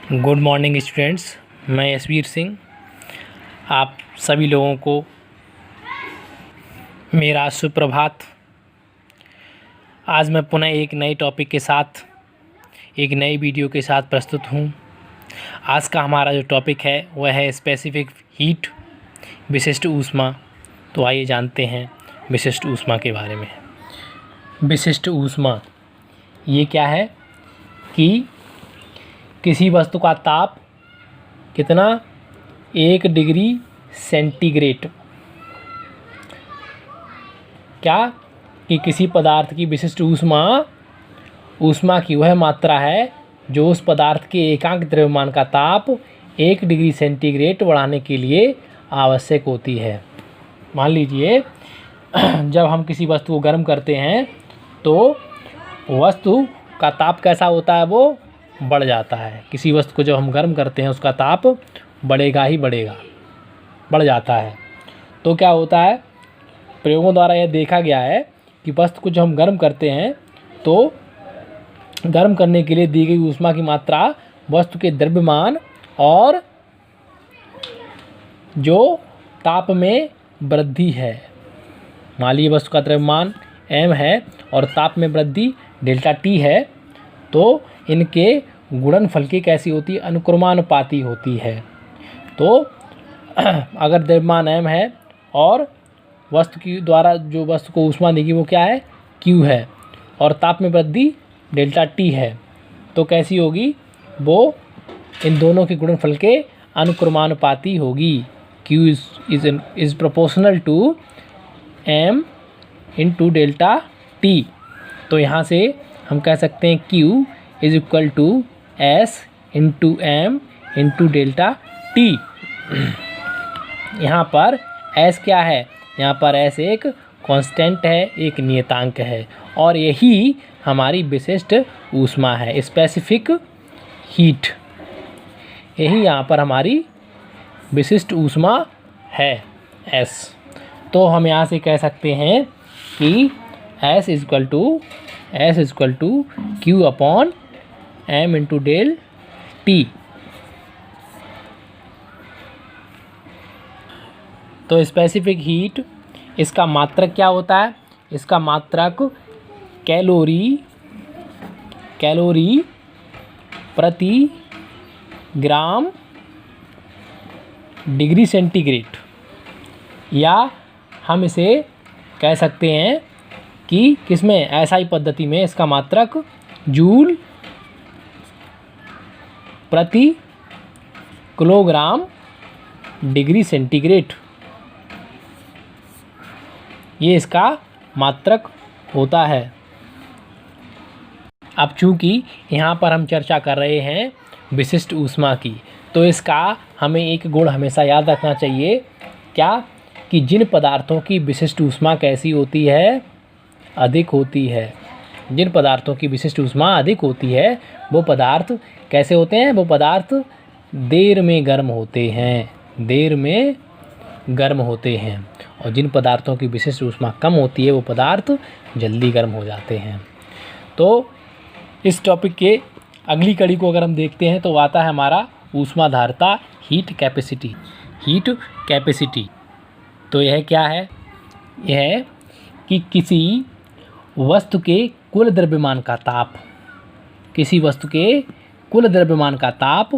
Good morning students. मैं यशवीर सिंह आप सभी लोगों को मेरा सुप्रभात। आज मैं पुनः एक नए टॉपिक के साथ एक नई वीडियो के साथ प्रस्तुत हूँ। आज का हमारा जो टॉपिक है वह है स्पेसिफिक हीट, विशिष्ट ऊष्मा। तो आइए जानते हैं विशिष्ट ऊष्मा के बारे में। विशिष्ट ऊष्मा ये क्या है कि किसी वस्तु का ताप कितना 1 डिग्री सेंटीग्रेड, क्या कि किसी पदार्थ की विशिष्ट ऊष्मा की वह मात्रा है जो उस पदार्थ के एकांक द्रव्यमान का ताप 1 डिग्री सेंटीग्रेड बढ़ाने के लिए आवश्यक होती है। मान लीजिए जब हम किसी वस्तु को गर्म करते हैं तो वस्तु का ताप कैसा होता है, वो बढ़ जाता है। किसी वस्तु को जब हम गर्म करते हैं उसका ताप बढ़ेगा ही बढ़ेगा, बढ़ जाता है। तो क्या होता है, प्रयोगों द्वारा यह देखा गया है कि वस्तु को जब हम गर्म करते हैं तो गर्म करने के लिए दी गई ऊष्मा की मात्रा वस्तु के द्रव्यमान और जो ताप में वृद्धि है। मान लीजिए वस्तु का द्रव्यमान m है और ताप में वृद्धि डेल्टा t है, तो इनके गुणनफल की कैसी होती है, अनुक्रमानुपाती होती है। तो अगर द्रव्यमान m है और वस्तु की द्वारा जो वस्तु को ऊष्मा देगी वो क्या है, q है, और ताप में वृद्धि डेल्टा t है, तो कैसी होगी, वो इन दोनों के गुणनफल के अनुक्रमानुपाती होगी। q is proportional to m into delta t। तो यहाँ से हम कह सकते हैं q is equal to s into m into delta t। यहाँ पर s क्या है, यहाँ पर s एक कांस्टेंट है, एक नियतांक है, और यही हमारी विशिष्ट ऊष्मा है, स्पेसिफिक हीट। यही यहाँ पर हमारी विशिष्ट ऊष्मा है s। तो हम यहाँ से कह सकते हैं कि s equal to q upon m into del t। तो स्पेसिफिक हीट, इसका मात्रक क्या होता है, इसका मात्रक कैलोरी प्रति ग्राम डिग्री सेंटीग्रेड, या हम इसे कह सकते हैं कि किसमें, एसआई पद्धति में इसका मात्रक जूल प्रति किलोग्राम डिग्री सेंटीग्रेड, ये इसका मात्रक होता है। अब चूँकि यहाँ पर हम चर्चा कर रहे हैं विशिष्ट ऊष्मा की, तो इसका हमें एक गुण हमेशा याद रखना चाहिए, क्या कि जिन पदार्थों की विशिष्ट ऊष्मा कैसी होती है, अधिक होती है। जिन पदार्थों की विशिष्ट ऊष्मा अधिक होती है वो पदार्थ कैसे होते हैं, वो पदार्थ देर में गर्म होते हैं, और जिन पदार्थों की विशिष्ट ऊष्मा कम होती है वो पदार्थ जल्दी गर्म हो जाते हैं। तो इस टॉपिक के अगली कड़ी को अगर हम देखते हैं तो आता है हमारा ऊष्माधारता, हीट कैपेसिटी। तो यह क्या है, यह है कि किसी वस्तु के कुल द्रव्यमान का ताप, किसी वस्तु के कुल द्रव्यमान का ताप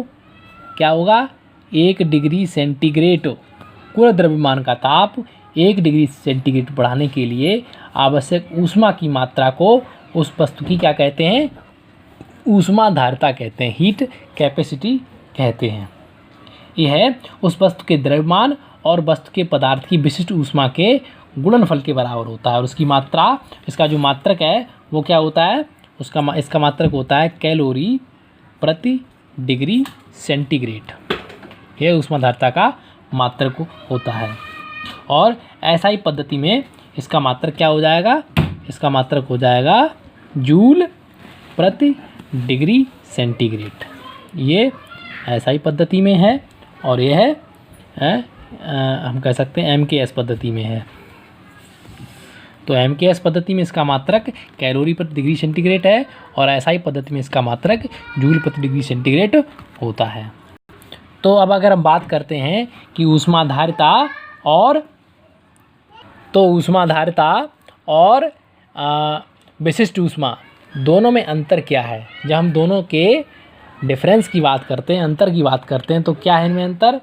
क्या होगा, 1 डिग्री सेंटीग्रेड। कुल द्रव्यमान का ताप 1 डिग्री सेंटीग्रेड बढ़ाने के लिए आवश्यक ऊष्मा की मात्रा को उस वस्तु की क्या कहते हैं, ऊष्माधारता कहते हैं, हीट कैपेसिटी कहते हैं। यह उस वस्तु के द्रव्यमान और वस्तु के पदार्थ की विशिष्ट ऊष्मा के गुणनफल के बराबर होता है, और उसकी मात्रा, इसका जो मात्रक है वो क्या होता है, इसका मात्रक होता है कैलोरी प्रति डिग्री सेंटीग्रेड। यह ऊष्माधारता का मात्रक होता है। और एसआई पद्धति में इसका मात्रक क्या हो जाएगा, इसका मात्रक हो जाएगा जूल प्रति डिग्री सेंटीग्रेड। ये एसआई पद्धति में है, और यह है हम कह सकते हैं एमकेएस पद्धति में है। तो MKS पद्धति में इसका मात्रक कैलोरी प्रति डिग्री सेंटीग्रेड है और SI पद्धति में इसका मात्रक जूल प्रति डिग्री सेंटीग्रेड होता है। तो अब अगर हम बात करते हैं कि ऊष्माधारिता और विशिष्ट ऊष्मा दोनों में अंतर क्या है। जब हम दोनों के डिफरेंस की बात करते हैं, अंतर की बात करते हैं, तो क्या है इनमें अंतर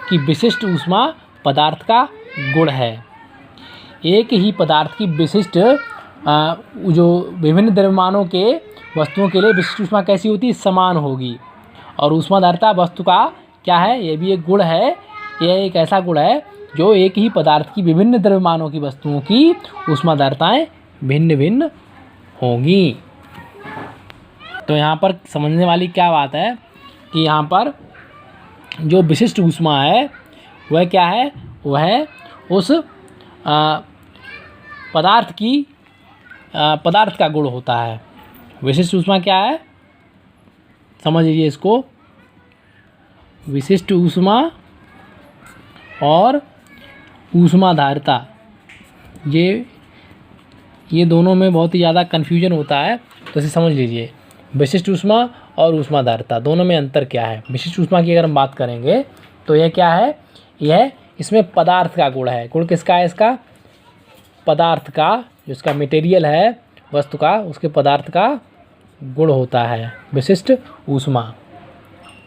कि विशिष्ट ऊष्मा पदार्थ का गुण है। एक ही पदार्थ की विशिष्ट जो विभिन्न द्रव्यमानों के वस्तुओं के लिए विशिष्ट ऊष्मा कैसी होती है, समान होगी। और ऊष्माधारिता वस्तु का क्या है, ये भी एक गुण है। यह एक ऐसा गुण है जो एक ही पदार्थ की विभिन्न द्रव्यमानों की वस्तुओं की ऊष्माधारिताएं भिन्न भिन्न होंगी। तो यहाँ पर समझने वाली क्या बात है कि यहाँ पर जो विशिष्ट ऊष्मा है वह क्या है, वह उस पदार्थ का गुण होता है। विशिष्ट ऊष्मा क्या है, समझ लीजिए इसको। विशिष्ट ऊष्मा और ऊष्माधारिता ये दोनों में बहुत ही ज़्यादा कन्फ्यूजन होता है, तो इसे समझ लीजिए। विशिष्ट ऊष्मा और ऊष्माधारिता दोनों में अंतर क्या है। विशिष्ट ऊष्मा की अगर हम बात करेंगे तो यह क्या है, यह इसमें पदार्थ का गुण है। गुण किसका है, इसका पदार्थ का, जो इसका मटेरियल है वस्तु का, उसके पदार्थ का गुण होता है। विशिष्ट ऊष्मा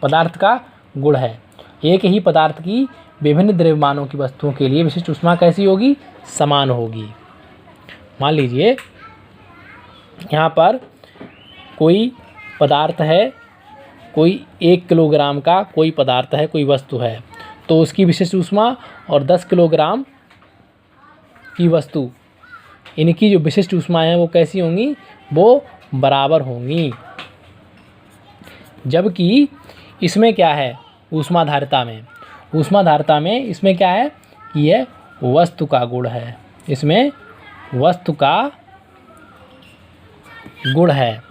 पदार्थ का गुण है। एक ही पदार्थ की विभिन्न द्रव्यमानों की वस्तुओं के लिए विशिष्ट ऊष्मा कैसी होगी, समान होगी। मान लीजिए यहाँ पर कोई पदार्थ है, कोई 1 किलोग्राम का कोई पदार्थ है, कोई वस्तु है, तो उसकी विशिष्ट ऊष्मा और 10 किलोग्राम की वस्तु, इनकी जो विशिष्ट ऊष्मा है वो कैसी होंगी, वो बराबर होंगी। जबकि इसमें क्या है, ऊष्माधारिता में इसमें क्या है कि यह वस्तु का गुण है। इसमें वस्तु का गुण है।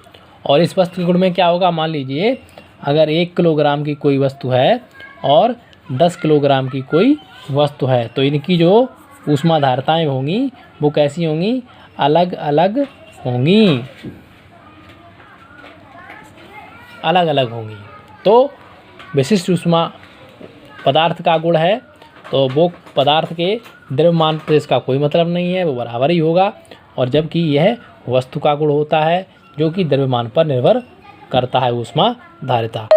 और इस वस्तु के गुण में क्या होगा, मान लीजिए अगर 1 किलोग्राम की कोई वस्तु है और 10 किलोग्राम की कोई वस्तु है, तो इनकी जो ऊष्माधारिताएं होंगी वो कैसी होंगी, अलग अलग होंगी। तो विशिष्ट ऊष्मा पदार्थ का गुण है, तो वो पदार्थ के द्रव्यमान पर इसका कोई मतलब नहीं है, वो बराबर ही होगा। और जबकि यह वस्तु का गुण होता है जो कि द्रव्यमान पर निर्भर करता है, ऊष्माधारिता।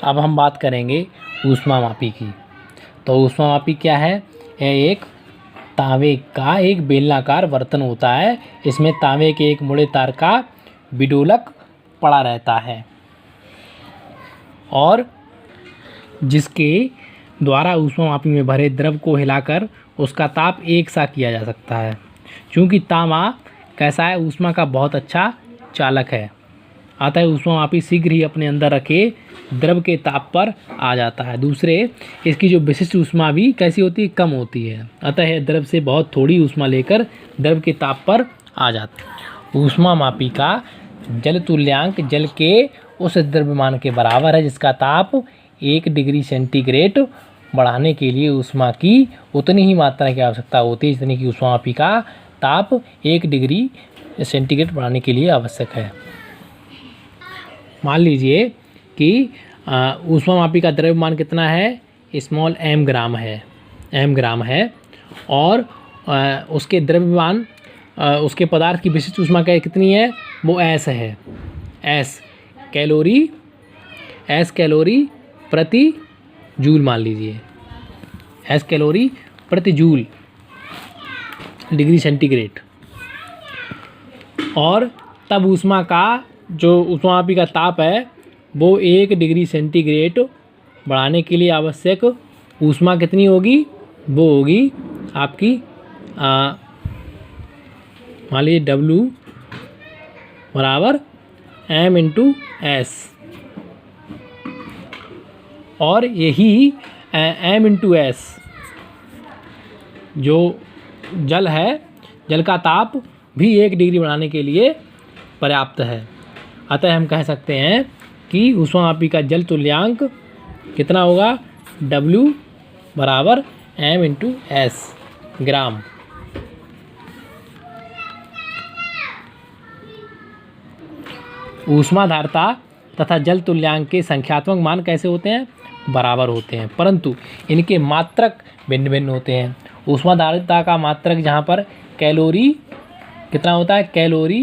अब हम बात करेंगे ऊष्मामापी की। तो ऊष्मामापी क्या है, यह एक तांबे का एक बेलनाकार बर्तन होता है। इसमें तांबे के एक मुड़े तार का बिडोलक पड़ा रहता है और जिसके द्वारा ऊष्मामापी में भरे द्रव को हिलाकर उसका ताप एक सा किया जा सकता है। चूँकि तांबा कैसा है, ऊष्मा का बहुत अच्छा चालक है, अतः ऊष्मामापी शीघ्र ही अपने अंदर रखे द्रव के ताप पर आ जाता है। दूसरे, इसकी जो विशिष्ट ऊष्मा भी कैसी होती है, कम होती है, अतः यह द्रव से बहुत थोड़ी ऊष्मा लेकर द्रव के ताप पर आ जाता है। ऊष्मामापी का जल तुल्यांक जल के उस द्रव्यमान के बराबर है जिसका ताप 1 डिग्री सेंटीग्रेड बढ़ाने के लिए ऊष्मा की उतनी ही मात्रा की आवश्यकता होती है जितनी कि ऊष्मामापी का ताप 1 डिग्री सेंटीग्रेड बढ़ाने के लिए आवश्यक है। मान लीजिए कि ऊष्मामापी का द्रव्यमान कितना है, स्मॉल m ग्राम है और उसके द्रव्यमान उसके पदार्थ की विशिष्ट ऊष्मा कितनी है, वो S है। S कैलोरी प्रति जूल मान लीजिए, S कैलोरी प्रति जूल डिग्री सेंटीग्रेड। और तब ऊष्मा का जो ऊष्मामापी का ताप है वो 1 डिग्री सेंटीग्रेड बढ़ाने के लिए आवश्यक ऊष्मा कितनी होगी, वो होगी आपकी मान लीजिए W बराबर m/s। और यही m/s जो जल है, जल का ताप भी 1 डिग्री बढ़ाने के लिए पर्याप्त है। अतः हम कह सकते हैं कि ऊष्मामापी का जल तुल्यांक कितना होगा, W बराबर m/s ग्राम। ऊष्माधारता तथा जल तुल्यांक के संख्यात्मक मान कैसे होते हैं? बराबर होते हैं, परंतु इनके मात्रक भिन्न भिन्न होते हैं। ऊष्माधारता का मात्रक जहाँ पर कैलोरी कितना होता है? कैलोरी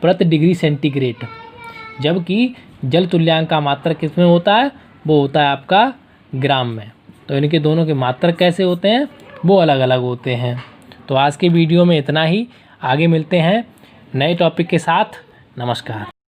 प्रति डिग्री सेंटीग्रेड, जबकि जल तुल्यांक का मात्रक किसमें होता है? वो होता है आपका ग्राम में। तो इनके दोनों के मात्रक कैसे होते हैं? वो अलग अलग होते हैं। तो आज के वीडियो में इतना ही, आगे मिलते हैं नए टॉपिक के साथ। नमस्कार।